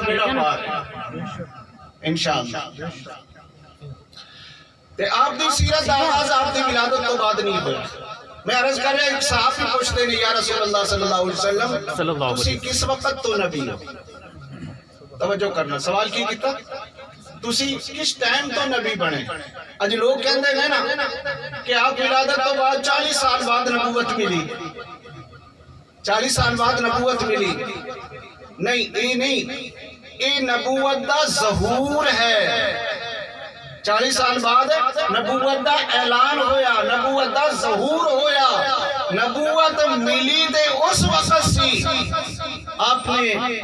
میرا بیڑا پار ہے انشاءاللہ. تے آپ دی سیرت دا آغاز آپ دی ولادت تو بعد نہیں ہویا. میں عرض کر رہا ایک صحابی پوچھتے ہیں یا رسول اللہ صلی اللہ علیہ وسلم تسی کس وقت تو نبی ہو؟ توجہ کرنا سوال کی کیتا تسی کس ٹائم تو نبی بنے؟ اج لوگ کہندے ہیں نا کہ آپ ولادت تو بعد 40 سال بعد نبوت ملی, 40 سال بعد نبوت ملی. نہیں یہ نبوت دا ظہور ہے. 40 سال بعد نبوت دا اعلان ہویا, نبوت دا ظہور ہویا. نبوت ملی تے اس وقت سی. آپ نے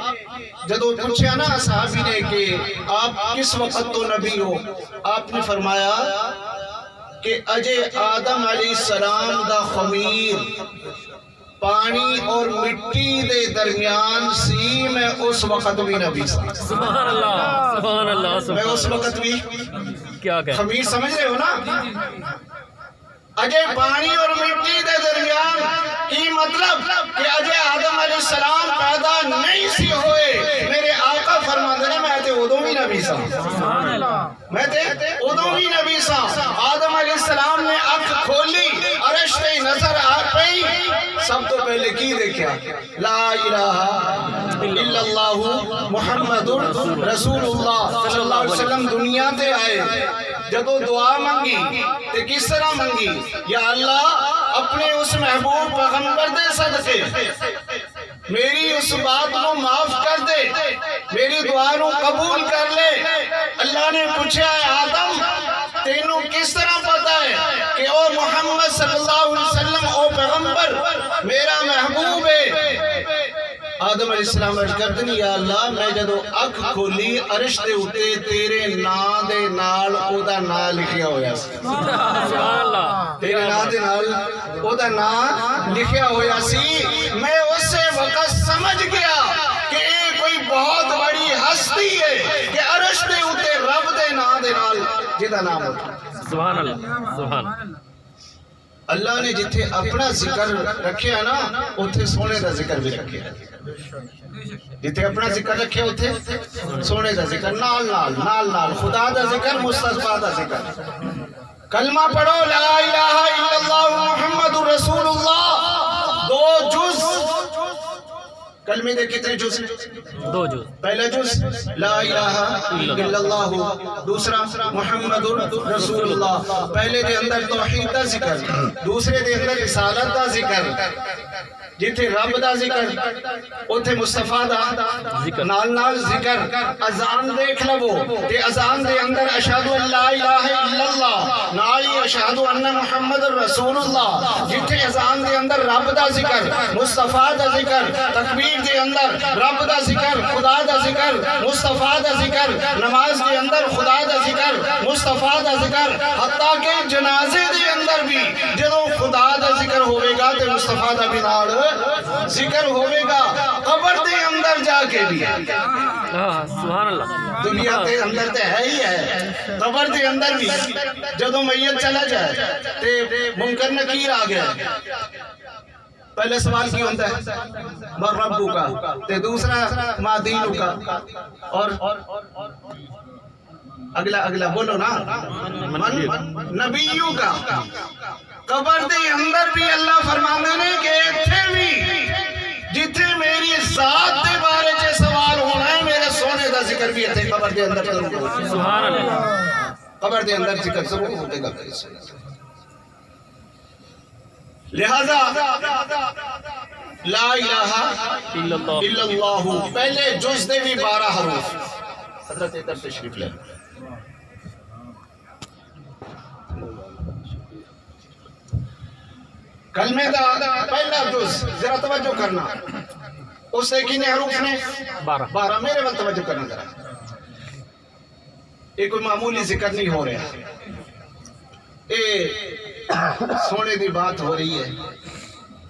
جدو پوچھا نا صحابی نے کہ آپ کس وقت تو نبی ہو, آپ نے فرمایا کہ اجے آدم علیہ السلام دا خمیر پانی اور مٹی دے درمیان سی, میں اس وقت بھی نبی سا. سبحان اللہ سبحان اللہ. میں اس وقت بھی کیا کہ خمیر سمجھ رہے ہو نا, اجے پانی اور مٹی دے درمیان کی مطلب کہ اجے آدم علیہ السلام پیدا نہیں سی ہوئے. میرے آقا فرما دے میں تے ادوں بھی نبی سا, میں تے ادوں بھی نبی سا. آدم علیہ السلام نے آنکھ کھولی, عرش تے نظر آ پئی, سب تو پہلے کی دیکھا لا الہ الا اللہ محمد رسول اللہ صلی اللہ علیہ وسلم دنیا تے آئے. جدو دعا منگی تے کس طرح منگی, یا اللہ اپنے اس محبوب پیغمبر دے صدقے میری اس بات کو معاف کر دے, میری دعا نو قبول کر لے. اللہ نے پوچھا ہے آدم تینوں کس طرح پتا ہے کہ او محمد صلی اللہ علیہ وسلم او پیغمبر میرا محبوب ہے؟ آدم علیہ السلام عرض کرتے ہیں یا اللہ میں جدو اکھ کھولی عرش دے اتے تیرے نا دے نال او دا نا لکھیا ہویا سی. تیرے نا دے نال او دا نا لکھیا ہویا سی. میں اسے وقت سمجھ گیا کہ یہ کوئی بہت بڑی ہستی ہے کہ عرش دے اتے رب دے نا دے نال جدا نام ہوتا. سبحان اللہ سبحان اللہ نے جتھے اپنا ذکر رکھیا نا اتھے سونے دا ذکر بھی رکھیا. جتھے اپنا ذکر رکھیا اتھے سونے دا ذکر, نال نال نال نال خدا دا ذکر, مصطفیٰ دا ذکر. کلمہ پڑھو لا الہ الا اللہ محمد رسول اللہ. 2 جز کلمے دے کتنے جز؟ 2 جز. پہلا جز لا الہ الا اللہ, دوسرا محمد رسول اللہ. پہلے دے اندر توحید دا ذکر, دوسرے دے اندر رسالت دا ذکر. جتھے رب دا ذکر اتھے مصطفیٰ دا نال نال ذکر. اذان دیکھ لو تے اذان دے اندر اشہد ان لا الہ الا اللہ نالی اشہد ان محمد رسول اللہ. جتھے اذان دے اندر رب دا ذکر, مصطفیٰ دا ذکر, تکبیر دے اندر رب دا ذکر, خدا دا ذکر, مصطفیٰ دا ذکر, نماز دے اندر خدا دا ذکر, مصطفیٰ دا ذکر. حتیٰ کہ جنازے دے اندر بھی جدو خدا دا ذکر ہوئے گا تے مصطفیٰ دا بھی نال ذکر ہوئے گا. قبر دے اندر جا کے بھی, سبحان اللہ, دنیا دے اندر تے ہے ہی ہے, قبر دے اندر بھی جدو میت چلا جائے تے منکر نکیر آ گیا, پہلے سوال کی ہوتا ہے من ربو کا, تے دوسرا ما دینو کا, اور اگلا بولو نا من نبیوں کا. قبر دے اندر بھی اللہ فرماندے نے کہ اتھے بھی جتھے میری ذات دے بارے چے سوال ہونا ہے میرے سونے دا ذکر بھی اتھے قبر دے اندر ضرور ہوگا. سبحان اللہ. قبر دے اندر ذکر ضرور ہوتے گا. لہذا لا الہ الا اللہ پہلے جز دے بھی 12 حروف. حضرت ادھر تشریف لے. کلمے دا پہلا جز ذرا توجہ کرنا, اس سے کتنے حروف نے؟ 12. میرے وقت توجہ کرنا ذرا. یہ کوئی معمولی ذکر نہیں ہو رہا, یہ سونے دی بات ہو رہی ہے,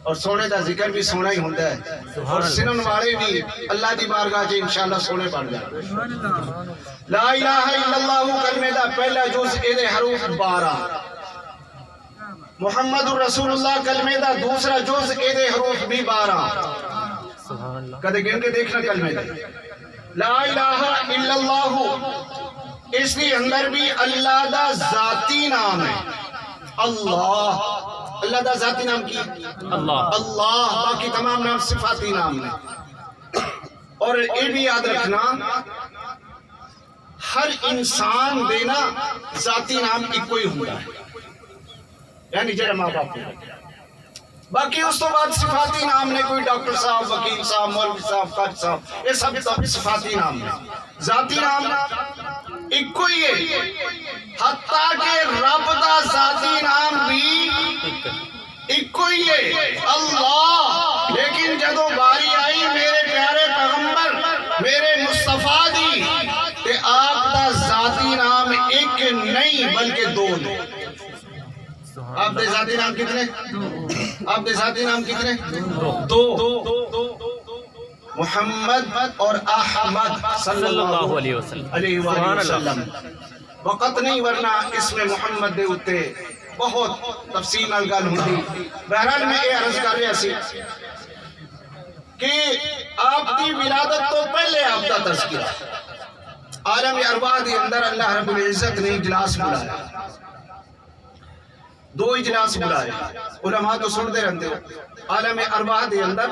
اور سونے دا ذکر بھی سونا ہی ہوتا ہے, اور سنن والے بھی اللہ دی بارگاہ سے انشاءاللہ سونے پڑ جائے. لا الہ الا اللہ کلمے دا پہلا جز اے حروف 12. محمد رسول اللہ کلمے دا دوسرا جز اے حروف بھی 12. کدے گن کے دیکھنا کلمے دے. لا الہ الا اللہ، اس کے اندر بھی اللہ دا ذاتی نام ہے اللہ. اللہ دا ذاتی نام کی اللہ. اللہ، باقی تمام نام صفاتی نام ہے. اور یہ بھی یاد رکھنا ہر انسان دینا ذاتی نام ایک کوئی ہوتا ہے، یعنی جڑا ماں باپ ہے. باقی اس تو بعد صفاتی نام نے کوئی ڈاکٹر صاحب، وکیل صاحب، مولوی صاحب، قاری صاحب، یہ سب صفاتی نام ہے. ذاتی نام ایک کوئی ہے، حتیٰ کہ رب دا ذاتی نام بھی ایک کوئی ہے اللہ. لیکن جدو باری آئی میرے پیارے پیغمبر میرے مصطفیٰ دی کہ آپ دا ذاتی نام ایک نہیں بلکہ دو نے. آپ دے ذاتی نام کتنے؟ آپ دے ذاتی نام کتنے؟ دو. محمد اور احمد صلی اللہ علیہ وسلم. علیہ وآلہ وسلم. وقت نہیں ورنہ اس میں محمد دے اتے بہت تفصیل نال گل ہوندی. بہرحال میں یہ عرض کر رہا سی کہ آپ کی ولادت تو پہلے آپ کا تذکرہ عالم ارواح کے اندر اللہ رب العزت نے اجلاس بلایا. دو اجلاس بلائے، علماء تو سنتے رہتے ہو. عالم ارواح کے اندر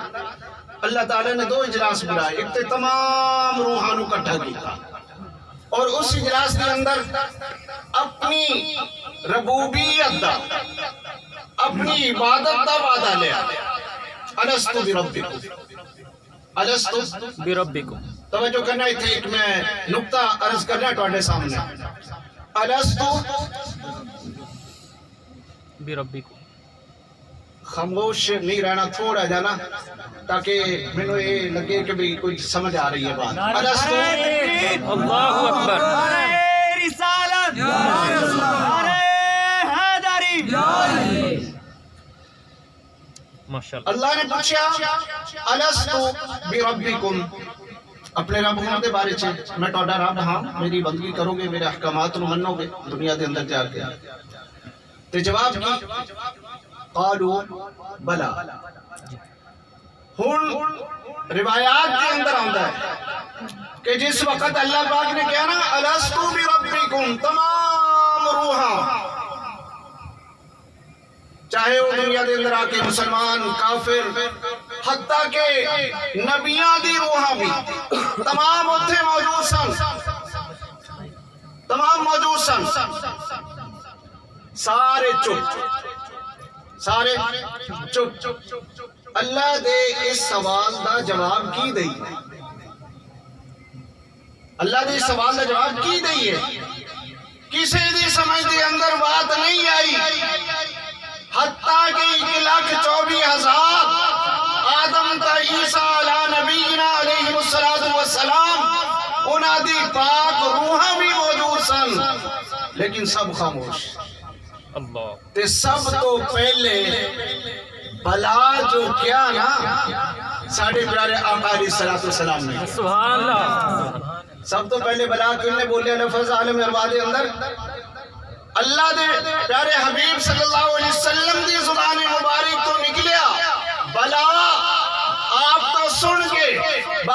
اللہ تعالیٰ نے دو اجلاس بلائے. ایک تو تمام روحانوں اکٹھا کیا اور اس اجلاس کے اندر اپنی ربوبیت دا، اپنی عبادت دا وعدہ لیا. الستو بربکم، الستو بربکم. توجہ کرنا ہے. ایک میں نقطہ عرض کرنا ہے تواڈے سامنے. الستو بربکم. خاموش نہیں رہنا تھوڑا جانا تاکہ مینوں یہ لگے کہ بھی کوئی سمجھ آ رہی ہے بات. الستو اللہ اکبر. رسالت حیدری. ماشاءاللہ. اللہ نے پوچھا الستو بربکم، اپنے رب ہونے دے بارے چ میں تہاڈا رب ہاں، میری بندگی کرو گے، میرے احکامات نو منو گے دنیا دے اندر جا کے. تے جواب کی قالوا بلا. ہن روایات کے اندر آندا ہے کہ جس وقت اللہ پاک نے کہا نا الستو بربکم، تمام روحاں چاہے وہ دنیا دے اندر آ کے مسلمان، کافر، حتیٰ کہ نبیاں دی روحاں بھی تمام اتھے موجود سن، تمام موجود سن. سارے چپ، سارے چپ. اللہ دے اس سوال دا جواب کی دئی، اللہ دے اس سوال دا جواب کی دئی ہے. کسی دی سمجھ دے اندر بات نہیں آئی. حتیٰ کہ 1,24,000 آدم تا عیسیٰ علیہ نبینا علیہ السلام انہاں دی پاک روحاں بھی موجود سن، لیکن سب خاموش. اللہ. تے سب تو پہلے بلا جو کیا نا ساڑھے پیارے آقا علیہ السلام نے، سبحان اللہ. سب تو پہلے بلا کیوں نے بولیا لفظ عالم ارواح دے اندر؟ اللہ دے پیارے حبیب صلی اللہ علیہ وسلم دی زبان مبارک تو نکلیا بلا